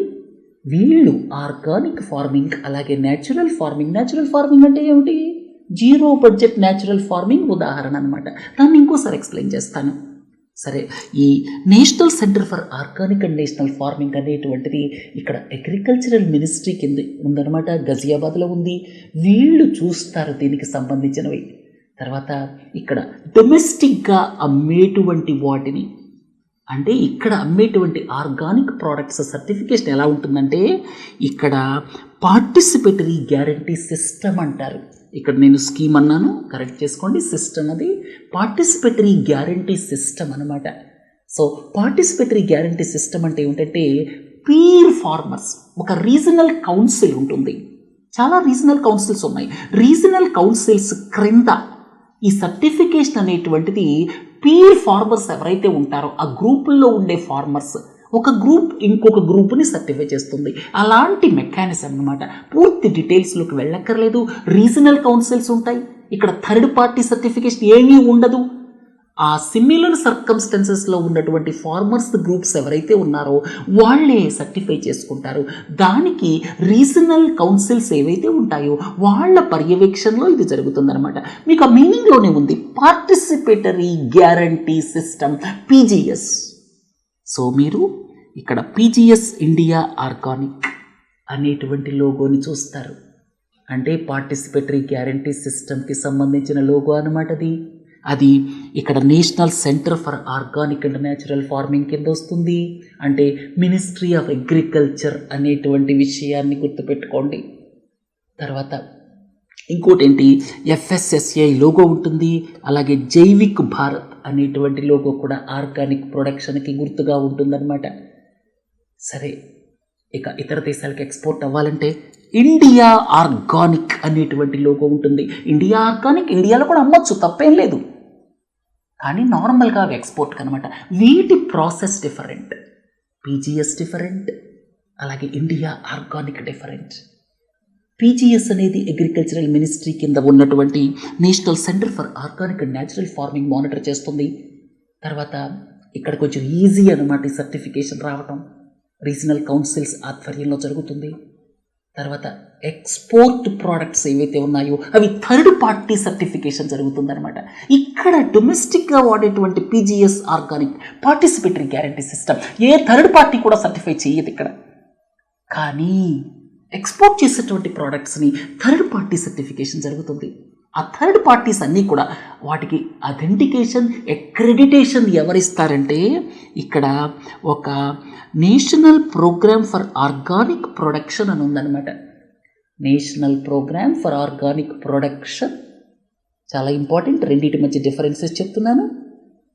వీళ్ళు ఆర్గానిక్ ఫార్మింగ్ అలాగే న్యాచురల్ ఫార్మింగ్ అంటే ఏమిటి? 0 బడ్జెట్ న్యాచురల్ ఫార్మింగ్ ఉదాహరణ అనమాట. దాన్ని ఇంకోసారి ఎక్స్ప్లెయిన్ చేస్తాను. సరే, ఈ national centre for organic and national farming అనేటువంటిది ఇక్కడ అగ్రికల్చరల్ మినిస్ట్రీ కింద ఉందన్నమాట, ఘజియాబాద్లో ఉంది. వీళ్ళు చూస్తారు దీనికి సంబంధించినవి. తర్వాత ఇక్కడ డొమెస్టిక్గా అమ్మేటువంటి వాటిని, అంటే ఇక్కడ అమ్మేటువంటి ఆర్గానిక్ ప్రోడక్ట్స్ సర్టిఫికేషన్ ఎలా ఉంటుందంటే ఇక్కడ పార్టిసిపేటరీ గ్యారంటీ సిస్టమ్ అంటారు. ఇక్కడ నేను స్కీమ్ అన్నాను, కరెక్ట్ చేసుకోండి. సిస్టమ్ అది పార్టిసిపేటరీ గ్యారంటీ సిస్టమ్ అనమాట. సో పార్టిసిపేటరీ గ్యారంటీ సిస్టమ్ అంటే ఏమిటంటే పీర్ ఫార్మర్స్, ఒక రీజనల్ కౌన్సిల్ ఉంటుంది. చాలా రీజనల్ కౌన్సిల్స్ ఉన్నాయి. రీజనల్ కౌన్సిల్స్ క్రింద ఈ సర్టిఫికేషన్ అనేటువంటిది పీర్ ఫార్మర్స్ ఎవరైతే ఉంటారో ఆ గ్రూపుల్లో ఉండే ఫార్మర్స్, ఒక గ్రూప్ ఇంకొక గ్రూప్ని సర్టిఫై చేస్తుంది. అలాంటి మెకానిజం అన్నమాట. పూర్తి డీటెయిల్స్లోకి వెళ్ళక్కర్లేదు. రీజనల్ కౌన్సిల్స్ ఉంటాయి. ఇక్కడ థర్డ్ పార్టీ సర్టిఫికేషన్ ఏమీ ఉండదు. ఆ సిమిలర్ సర్కమ్స్టెన్సెస్లో ఉన్నటువంటి ఫార్మర్స్ గ్రూప్స్ ఎవరైతే ఉన్నారో వాళ్ళే సర్టిఫై చేసుకుంటారు. దానికి రీజనల్ కౌన్సిల్స్ ఏవైతే ఉంటాయో వాళ్ళ పర్యవేక్షణలో ఇది జరుగుతుందన్నమాట. మీకు ఆ మీనింగ్లోనే ఉంది, participatory guarantee system, PGS. So మీరు ఇక్కడ పీజీఎస్ ఇండియా ఆర్గానిక్ అనేటువంటి లోగోని చూస్తారు. అంటే పార్టిసిపేటరీ గ్యారంటీ సిస్టమ్కి సంబంధించిన లోగో అనమాట అది ఇక్కడ national centre for organic and natural farming కింద వస్తుంది. అంటే మినిస్ట్రీ ఆఫ్ అగ్రికల్చర్ అనేటువంటి విషయాన్ని గుర్తుపెట్టుకోండి. తర్వాత ఇంకోటి ఏంటి, ఎఫ్ఎస్ఎస్ఐ లోగో ఉంటుంది. అలాగే జైవిక్ భారత్ అనేటువంటి లోగో కూడా ఆర్గానిక్ ప్రొడక్షన్కి గుర్తుగా ఉంటుందన్నమాట. సరే, ఇక ఇతర దేశాలకు ఎక్స్పోర్ట్ అవ్వాలంటే ఇండియా ఆర్గానిక్ అనేటువంటి లోగో ఉంటుంది. ఇండియా ఆర్గానిక్ ఇండియాలో కూడా అమ్మొచ్చు, తప్పేం లేదు. కానీ నార్మల్గా అవి ఎక్స్పోర్ట్కి అనమాట. వీటి ప్రాసెస్ డిఫరెంట్, పీజీఎస్ డిఫరెంట్, అలాగే ఇండియా ఆర్గానిక్ డిఫరెంట్. పీజీఎస్ అనేది అగ్రికల్చరల్ మినిస్ట్రీ కింద ఉన్నటువంటి national centre for organic and natural farming monitor చేస్తుంది. తర్వాత ఇక్కడ కొంచెం ఈజీ అనమాట ఈ సర్టిఫికేషన్ రావటం, రీజనల్ కౌన్సిల్స్ ఆధ్వర్యంలో జరుగుతుంది. తర్వాత ఎక్స్పోర్ట్ ప్రోడక్ట్స్ ఏవైతే ఉన్నాయో అవి థర్డ్ పార్టీ సర్టిఫికేషన్ జరుగుతుందన్నమాట. ఇక్కడ డొమెస్టిక్గా వాడేటువంటి PGS organic participatory guarantee system ఏ థర్డ్ పార్టీ కూడా సర్టిఫై చేయదు ఇక్కడ. కానీ ఎక్స్పోర్ట్ చేసేటువంటి ప్రోడక్ట్స్ని థర్డ్ పార్టీ సర్టిఫికేషన్ జరుగుతుంది. ఆ థర్డ్ పార్టీస్ అన్నీ కూడా వాటికి అథెంటికేషన్, అక్రెడిటేషన్ ఎవరిస్తారంటే ఇక్కడ ఒక national program for organic production అని ఉందన్నమాట. National program for organic production చాలా ఇంపార్టెంట్. రెండింటి మధ్య డిఫరెన్సెస్ చెప్తున్నాను.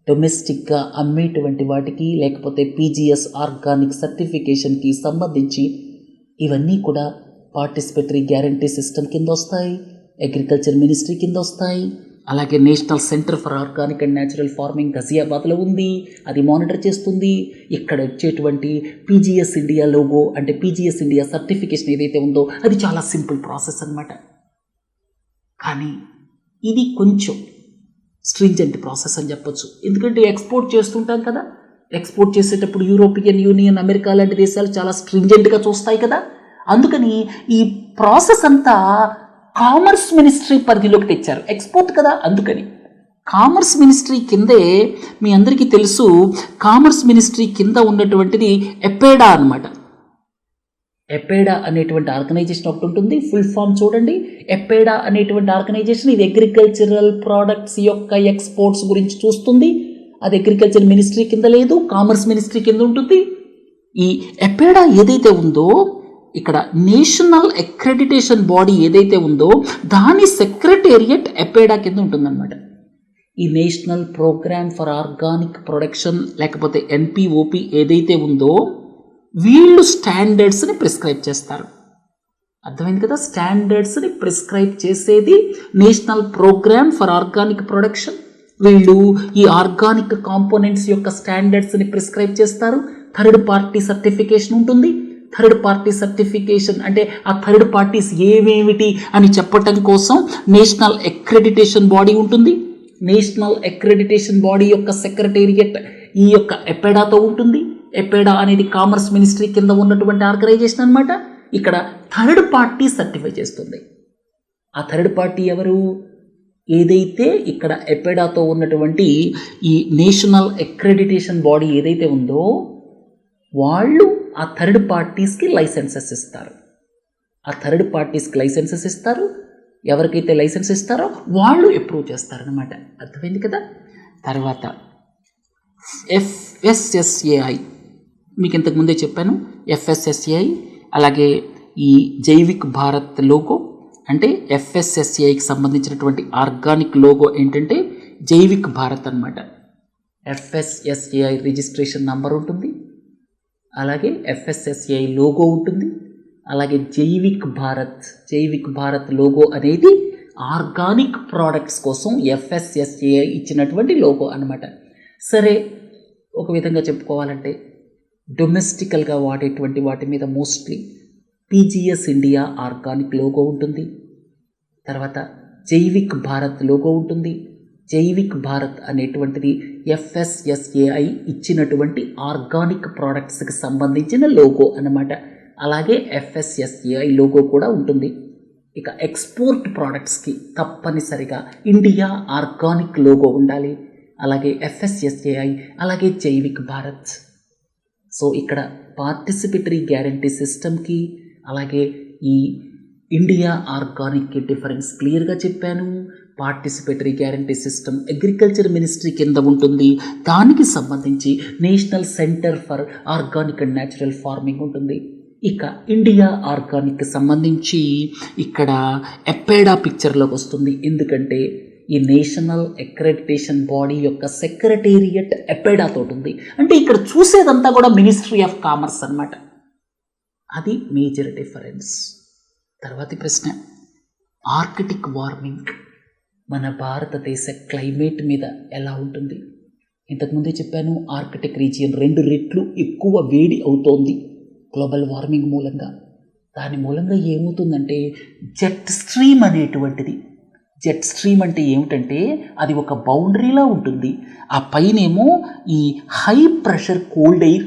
డొమెస్టిక్గా అమ్మేటువంటి వాటికి లేకపోతే పీజీఎస్ ఆర్గానిక్ సర్టిఫికేషన్కి సంబంధించి ఇవన్నీ కూడా పార్టిసిపేటరీ గ్యారంటీ సిస్టమ్ కింద వస్తాయి, అగ్రికల్చర్ మినిస్ట్రీ కింద వస్తాయి. అలాగే national centre for organic and natural farming గజియాబాద్లో ఉంది, అది మానిటర్ చేస్తుంది. ఇక్కడ వచ్చేటువంటి పీజీఎస్ ఇండియా లోగో అంటే పీజీఎస్ ఇండియా సర్టిఫికేషన్ ఏదైతే ఉందో అది చాలా సింపుల్ ప్రాసెస్ అన్నమాట. కానీ ఇది కొంచెం స్ట్రింజెంట్ ప్రాసెస్ అని చెప్పొచ్చు. ఎందుకంటే ఎక్స్పోర్ట్ చేస్తుంటాం కదా, ఎక్స్పోర్ట్ చేసేటప్పుడు యూరోపియన్ యూనియన్, అమెరికా లాంటి దేశాలు చాలా స్ట్రింజెంట్గా చూస్తాయి కదా. అందుకని ఈ ప్రాసెస్ అంతా కామర్స్ మినిస్ట్రీ పరిధిలోకి తెచ్చారు. ఎక్స్పోర్ట్ కదా, అందుకని కామర్స్ మినిస్ట్రీ కిందే మీ అందరికీ తెలుసు, కామర్స్ మినిస్ట్రీ కింద ఉన్నటువంటిది ఎపేడా అన్నమాట. ఎపేడా అనేటువంటి ఆర్గనైజేషన్ ఒకటి ఉంటుంది. ఫుల్ ఫామ్ చూడండి. ఎపేడా అనేటువంటి ఆర్గనైజేషన్ ఇది అగ్రికల్చరల్ ప్రోడక్ట్స్ యొక్క ఎక్స్పోర్ట్స్ గురించి చూస్తుంది. అది అగ్రికల్చర్ మినిస్ట్రీ కింద లేదు, కామర్స్ మినిస్ట్రీ కింద ఉంటుంది. ఈ ఎపేడా ఏదైతే ఉందో ఇక్కడ నేషనల్ అక్రెడిటేషన్ బాడీ ఏదైతే ఉందో దాని సెక్రటేరియట్ ఎపేడా కింద ఉంటుందన్నమాట. ఈ national program for organic production లేకపోతే ఎన్పిఓపి ఏదైతే ఉందో వీళ్ళు స్టాండర్డ్స్ని ప్రిస్క్రైబ్ చేస్తారు. అర్థమైంది కదా, స్టాండర్డ్స్ని ప్రిస్క్రైబ్ చేసేది national program for organic production. వీళ్ళు ఈ ఆర్గానిక్ కాంపోనెంట్స్ యొక్క స్టాండర్డ్స్ని ప్రిస్క్రైబ్ చేస్తారు. థర్డ్ పార్టీ సర్టిఫికేషన్ ఉంటుంది. థర్డ్ పార్టీ సర్టిఫికేషన్ అంటే ఆ థర్డ్ పార్టీస్ ఏమేమిటి అని చెప్పటం కోసం నేషనల్ అక్రెడిటేషన్ బాడీ ఉంటుంది. నేషనల్ అక్రెడిటేషన్ బాడీ యొక్క సెక్రటేరియట్ ఈ యొక్క ఎపెడాతో ఉంటుంది. ఎపెడా అనేది కామర్స్ మినిస్ట్రీ కింద ఉన్నటువంటి ఆర్గనైజేషన్ అన్నమాట. ఇక్కడ థర్డ్ పార్టీ సర్టిఫై చేస్తుంది. ఆ థర్డ్ పార్టీ ఎవరు? ఏదైతే ఇక్కడ ఎపెడాతో ఉన్నటువంటి ఈ నేషనల్ అక్రెడిటేషన్ బాడీ ఏదైతే ఉందో వాళ్ళు ఆ థర్డ్ పార్టీస్కి లైసెన్సెస్ ఇస్తారు. ఆ థర్డ్ పార్టీస్కి లైసెన్సెస్ ఇస్తారు. ఎవరికైతే లైసెన్స్ ఇస్తారో వాళ్ళు అప్రూవ్ చేస్తారనమాట. అర్థమైంది కదా. తర్వాత FSSAI మీకు ఇంతకుముందే చెప్పాను. FSSAI అలాగే ఈ జైవిక్ భారత్ లోగో అంటే FSSAIకి సంబంధించినటువంటి ఆర్గానిక్ లోగో ఏంటంటే జైవిక్ భారత్ అన్నమాట. FSSAI రిజిస్ట్రేషన్ నంబర్ ఉంటుంది, అలాగే FSSAI లోగో ఉంటుంది, అలాగే జైవిక్ భారత్ లోగో అనేది ఆర్గానిక్ ప్రోడక్ట్స్ కోసం FSSAI ఇచ్చినటువంటి లోగో అన్నమాట. సరే, ఒక విధంగా చెప్పుకోవాలంటే డొమెస్టికల్గా వాడేటువంటి వాటి మీద mostly PGS India organic logo ఉంటుంది. తర్వాత జైవిక్ భారత్ లోగో ఉంటుంది. జైవిక్ భారత్ అనేటువంటిది FSSAI ఇచ్చినటువంటి ఆర్గానిక్ ప్రోడక్ట్స్కి సంబంధించిన లోగో అన్నమాట. అలాగే FSSAI లోగో కూడా ఉంటుంది. ఇక ఎక్స్పోర్ట్ ప్రోడక్ట్స్కి తప్పనిసరిగా ఇండియా ఆర్గానిక్ లోగో ఉండాలి. అలాగే FSSAI అలాగే జైవిక్ భారత్. సో ఇక్కడ పార్టిసిపేటరీ గ్యారంటీ సిస్టమ్కి అలాగే ఈ ఇండియా ఆర్గానిక్కి డిఫరెన్స్ క్లియర్గా చెప్పాను. Participatory guarantee system agriculture ministry కింద ఉంటుంది. దానికి సంబంధించి national centre for organic and natural farming ఉంటుంది. ఇక ఇండియా ఆర్గానిక్కి సంబంధించి ఇక్కడ ఎపెడా పిక్చర్లోకి వస్తుంది. ఎందుకంటే ఈ నేషనల్ అక్రెడిటేషన్ బాడీ యొక్క సెక్రటేరియట్ ఎపెడాతో ఉంది. అంటే ఇక్కడ చూసేదంతా కూడా మినిస్ట్రీ ఆఫ్ కామర్స్ అన్నమాట. అది మేజర్ డిఫరెన్స్. తర్వాతి ప్రశ్న, ఆర్కిటిక్ వార్మింగ్ మన భారతదేశ క్లైమేట్ మీద ఎలా ఉంటుంది? ఇంతకుముందే చెప్పాను, ఆర్కిటిక్ రీజియన్ 2 రెట్లు ఎక్కువ వేడి అవుతోంది గ్లోబల్ వార్మింగ్ మూలంగా. దాని మూలంగా ఏమవుతుందంటే జెట్ స్ట్రీమ్ అనేటువంటిది, జెట్ స్ట్రీమ్ అంటే ఏమిటంటే అది ఒక బౌండరీలా ఉంటుంది. ఆ పైనేమో ఈ హై ప్రెషర్ కోల్డ్ ఎయిర్,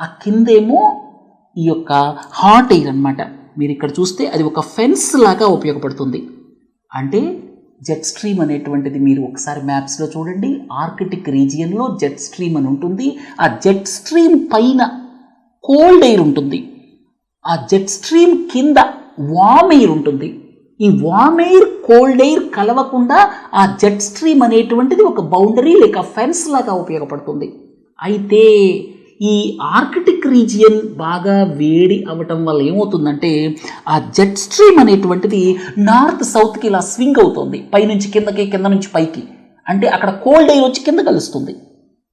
ఆ కిందేమో ఈ యొక్క హాట్ ఎయిర్ అన్నమాట. మీరు ఇక్కడ చూస్తే అది ఒక ఫెన్స్ లాగా ఉపయోగపడుతుంది. అంటే జెట్ స్ట్రీమ్ అనేటువంటిది మీరు ఒకసారి మ్యాప్స్లో చూడండి. ఆర్కిటిక్ రీజియన్లో జెట్ స్ట్రీమ్ అని ఉంటుంది. ఆ జెట్ స్ట్రీమ్ పైన కోల్డ్ ఎయిర్ ఉంటుంది. ఆ జెట్ స్ట్రీమ్ కింద వామ్ ఎయిర్ ఉంటుంది. ఈ వామ్ ఎయిర్ కోల్డ్ ఎయిర్ కలవకుండా ఆ జెట్ స్ట్రీమ్ అనేటువంటిది ఒక బౌండరీ లేక ఫెన్స్ లాగా ఉపయోగపడుతుంది. అయితే ఈ ఆర్కిటిక్ రీజియన్ బాగా వేడి అవ్వటం వల్ల ఏమవుతుందంటే ఆ జెట్ స్ట్రీమ్ అనేటువంటిది నార్త్ సౌత్కి ఇలా స్వింగ్ అవుతుంది, పైనుంచి కిందకి, కింద నుంచి పైకి. అంటే అక్కడ కోల్డ్ ఎయిర్ వచ్చి కింద కలుస్తుంది,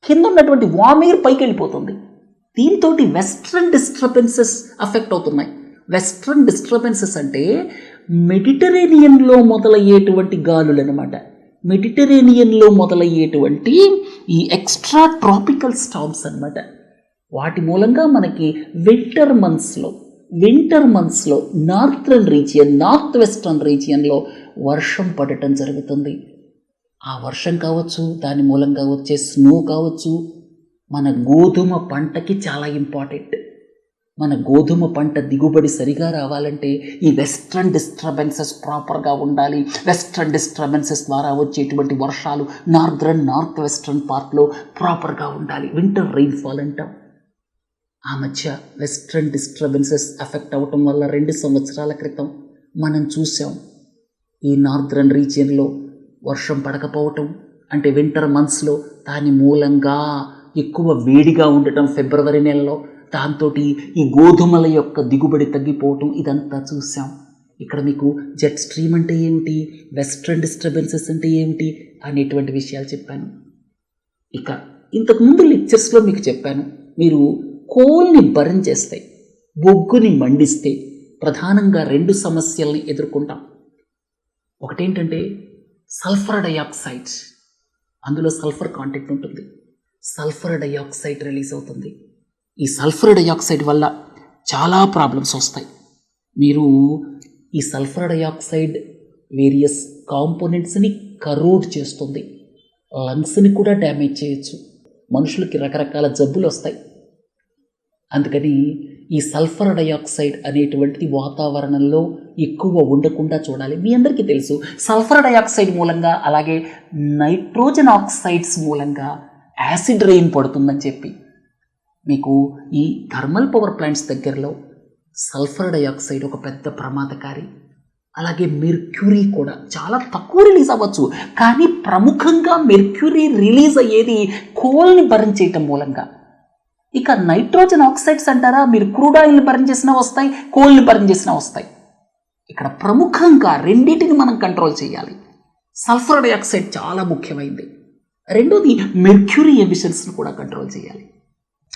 కింద ఉన్నటువంటి వామ్ ఎయిర్ పైకి వెళ్ళిపోతుంది. దీంతో వెస్ట్రన్ డిస్టర్బెన్సెస్ అఫెక్ట్ అవుతున్నాయి. వెస్ట్రన్ డిస్టర్బెన్సెస్ అంటే మెడిటరేనియన్లో మొదలయ్యేటువంటి గాలులు అనమాట. మెడిటరేనియన్లో మొదలయ్యేటువంటి ఈ ఎక్స్ట్రా ట్రాపికల్ స్టార్మ్స్ అనమాట. వాటి మూలంగా మనకి వింటర్ మంత్స్లో నార్థర్న్ రీజియన్, నార్త్ వెస్ట్రన్ రీజియన్లో వర్షం పడటం జరుగుతుంది. ఆ వర్షం కావచ్చు, దాని మూలంగా వచ్చే స్నో కావచ్చు, మన గోధుమ పంటకి చాలా ఇంపార్టెంట్. మన గోధుమ పంట దిగుబడి సరిగా రావాలంటే ఈ వెస్ట్రన్ డిస్టర్బెన్సెస్ ప్రాపర్గా ఉండాలి. వెస్ట్రన్ డిస్టర్బెన్సెస్ ద్వారా వచ్చేటువంటి వర్షాలు నార్త్ వెస్ట్రన్ పార్ట్లో ప్రాపర్గా ఉండాలి. వింటర్ రెయిన్ఫాల్ అంటాం. ఆ మధ్య వెస్ట్రన్ డిస్టర్బెన్సెస్ ఎఫెక్ట్ అవ్వటం వల్ల 2 సంవత్సరాల క్రితం మనం చూసాం ఈ నార్దర్న్ రీజియన్లో వర్షం పడకపోవటం. అంటే వింటర్ మంత్స్లో దాని మూలంగా ఎక్కువ వేడిగా ఉండటం ఫిబ్రవరి నెలలో, దాంతో ఈ గోధుమల యొక్క దిగుబడి తగ్గిపోవటం, ఇదంతా చూసాం. ఇక్కడ మీకు జెట్ స్ట్రీమ్ అంటే ఏమిటి, వెస్ట్రన్ డిస్టర్బెన్సెస్ అంటే ఏమిటి అనేటువంటి విషయాలు చెప్పాను. ఇక ఇంతకుముందు లెక్చర్స్లో మీకు చెప్పాను, మీరు కోల్ని బర్న్ చేస్తే, బొగ్గుని మండిస్తే ప్రధానంగా 2 సమస్యల్ని ఎదుర్కొంటాం. ఒకటేంటంటే సల్ఫర్ డయాక్సైడ్, అందులో సల్ఫర్ కాంటెంట్ ఉంటుంది. సల్ఫర్ డయాక్సైడ్ రిలీజ్ అవుతుంది. ఈ సల్ఫర్ డయాక్సైడ్ వల్ల చాలా ప్రాబ్లమ్స్ వస్తాయి. మీరు ఈ సల్ఫర్ డయాక్సైడ్ వేరియస్ కాంపోనెంట్స్ని కరోడ్ చేస్తుంది, లంగ్స్ని కూడా డ్యామేజ్ చేయొచ్చు, మనుషులకి రకరకాల జబ్బులు వస్తాయి. అందుకని ఈ సల్ఫర్ డయాక్సైడ్ అనేటువంటిది వాతావరణంలో ఎక్కువ ఉండకుండా చూడాలి. మీ అందరికీ తెలుసు సల్ఫర్ డయాక్సైడ్ మూలంగా, అలాగే నైట్రోజన్ ఆక్సైడ్స్ మూలంగా యాసిడ్ రెయిన్ పడుతుందని చెప్పి. మీకు ఈ థర్మల్ పవర్ ప్లాంట్స్ దగ్గరలో సల్ఫర్ డయాక్సైడ్ ఒక పెద్ద ప్రమాదకారి. అలాగే మెర్క్యూరీ కూడా చాలా తక్కువ రిలీజ్ అవ్వచ్చు, కానీ ప్రముఖంగా మెర్క్యూరీ రిలీజ్ అయ్యేది కోల్ని బర్న్ చేయటం మూలంగా. ఇక నైట్రోజన్ ఆక్సైడ్స్ అంటారా, మీరు క్రూడ్ ఆయిల్ని బర్న్ చేసినా వస్తాయి, కోల్ని బర్న్ చేసినా వస్తాయి. ఇక్కడ ప్రముఖంగా రెండింటిని మనం కంట్రోల్ చేయాలి. సల్ఫర్ డయాక్సైడ్ చాలా ముఖ్యమైనది. రెండోది మెర్క్యూరీ ఎమిషన్స్ని కూడా కంట్రోల్ చేయాలి.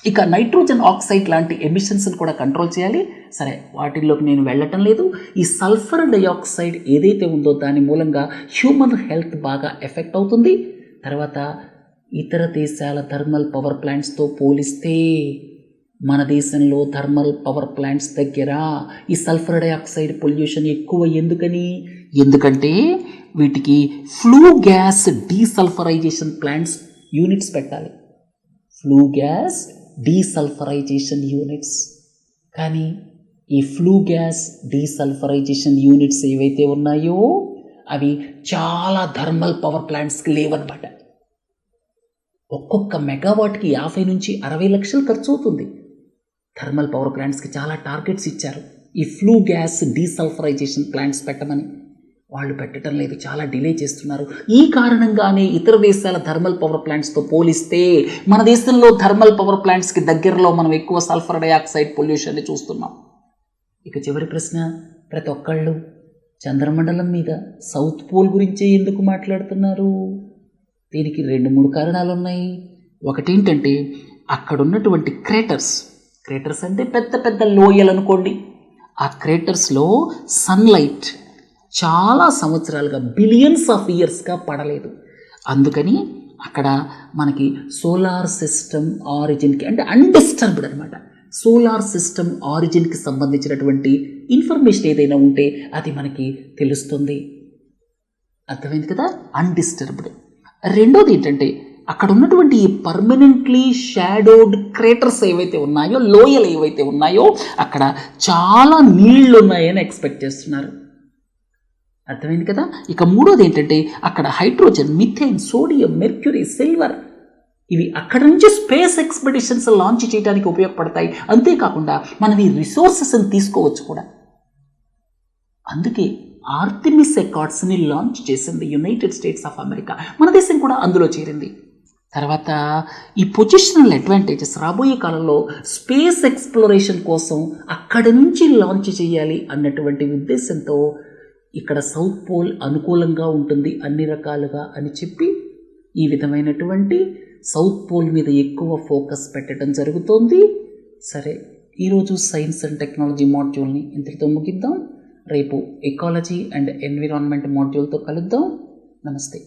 ఇక నైట్రోజన్ ఆక్సైడ్ లాంటి ఎమిషన్స్ని కూడా కంట్రోల్ చేయాలి. సరే, వాటిల్లోకి నేను వెళ్ళటం లేదు. ఈ సల్ఫర్ డయాక్సైడ్ ఏదైతే ఉందో దాని మూలంగా హ్యూమన్ హెల్త్ బాగా ఎఫెక్ట్ అవుతుంది. తర్వాత ఇతర దేశాల థర్మల్ పవర్ ప్లాంట్స్తో పోలిస్తే మన దేశంలో థర్మల్ పవర్ ప్లాంట్స్ దగ్గర ఈ సల్ఫర్ డయాక్సైడ్ పొల్యూషన్ ఎక్కువ. ఎందుకంటే వీటికి flue gas desulphurisation plants units పెట్టాలి. Flue gas desulphurisation units. కానీ ఈ ఫ్లూ గ్యాస్ డీసల్ఫరైజేషన్ యూనిట్స్ ఏవైతే ఉన్నాయో అవి చాలా థర్మల్ పవర్ ప్లాంట్స్కి లేవన్నమాట. ఒక్కొక్క మెగావాట్కి 50 నుంచి 60 లక్షలు ఖర్చు అవుతుంది. థర్మల్ పవర్ ప్లాంట్స్కి చాలా టార్గెట్స్ ఇచ్చారు ఈ ఫ్లూ గ్యాస్ డీసల్ఫరైజేషన్ ప్లాంట్స్ పెట్టమని. వాళ్ళు పెట్టడం లేదు, చాలా డిలే చేస్తున్నారు. ఈ కారణంగానే ఇతర దేశాల థర్మల్ పవర్ ప్లాంట్స్తో పోలిస్తే మన దేశంలో థర్మల్ పవర్ ప్లాంట్స్కి దగ్గరలో మనం ఎక్కువ సల్ఫర్ డయాక్సైడ్ పొల్యూషన్ని చూస్తున్నాం. ఇక చివరి ప్రశ్న, ప్రతి ఒక్కళ్ళు చంద్రమండలం మీద సౌత్ పోల్ గురించే ఎందుకు మాట్లాడుతున్నారు? దీనికి 2-3 కారణాలు ఉన్నాయి. ఒకటేంటంటే అక్కడ ఉన్నటువంటి క్రేటర్స్ అంటే పెద్ద పెద్ద లోయలు అనుకోండి. ఆ క్రేటర్స్లో సన్లైట్ చాలా సంవత్సరాలుగా, బిలియన్స్ ఆఫ్ ఇయర్స్గా పడలేదు. అందుకని అక్కడ మనకి సోలార్ సిస్టమ్ ఆరిజిన్కి, అంటే అన్డిస్టర్బ్డ్ అనమాట, సోలార్ సిస్టమ్ ఆరిజిన్కి సంబంధించినటువంటి ఇన్ఫర్మేషన్ ఏదైనా ఉంటే అది మనకి తెలుస్తుంది. అర్థమైంది కదా, అన్డిస్టర్బ్డ్. రెండోది ఏంటంటే అక్కడ ఉన్నటువంటి ఈ పర్మనెంట్లీ షాడోడ్ క్రేటర్స్ ఏవైతే ఉన్నాయో, లోయలు ఏవైతే ఉన్నాయో అక్కడ చాలా నీళ్లు ఉన్నాయని ఎక్స్పెక్ట్ చేస్తున్నారు. అర్థమైంది కదా. ఇక మూడోది ఏంటంటే అక్కడ hydrogen, methane, sodium, mercury, silver ఇవి అక్కడ నుంచి స్పేస్ ఎక్స్పెడిషన్స్ లాంచ్ చేయడానికి ఉపయోగపడతాయి. అంతేకాకుండా మనం ఈ రిసోర్సెస్ని తీసుకోవచ్చు కూడా. అందుకే ఆర్టెమిస్ అకార్డ్స్ని లాంచ్ చేసింది యునైటెడ్ స్టేట్స్ ఆఫ్ అమెరికా. మన దేశం కూడా అందులో చేరింది. తర్వాత ఈ పొజిషనల్ అడ్వాంటేజెస్ రాబోయే కాలంలో స్పేస్ ఎక్స్ప్లోరేషన్ కోసం అక్కడి నుంచి లాంచ్ చేయాలి అన్నటువంటి ఉద్దేశంతో ఇక్కడ సౌత్ పోల్ అనుకూలంగా ఉంటుంది అన్ని రకాలుగా అని చెప్పి ఈ విధమైనటువంటి సౌత్ పోల్ మీద ఎక్కువ ఫోకస్ పెట్టడం జరుగుతోంది. సరే, ఈరోజు సైన్స్ అండ్ టెక్నాలజీ మాడ్యూల్ని ఇంతటితో ముగిద్దాం. రేపు ఎకాలజీ అండ్ ఎన్విరాన్మెంట్ మాడ్యూల్తో కలుద్దాం. నమస్తే.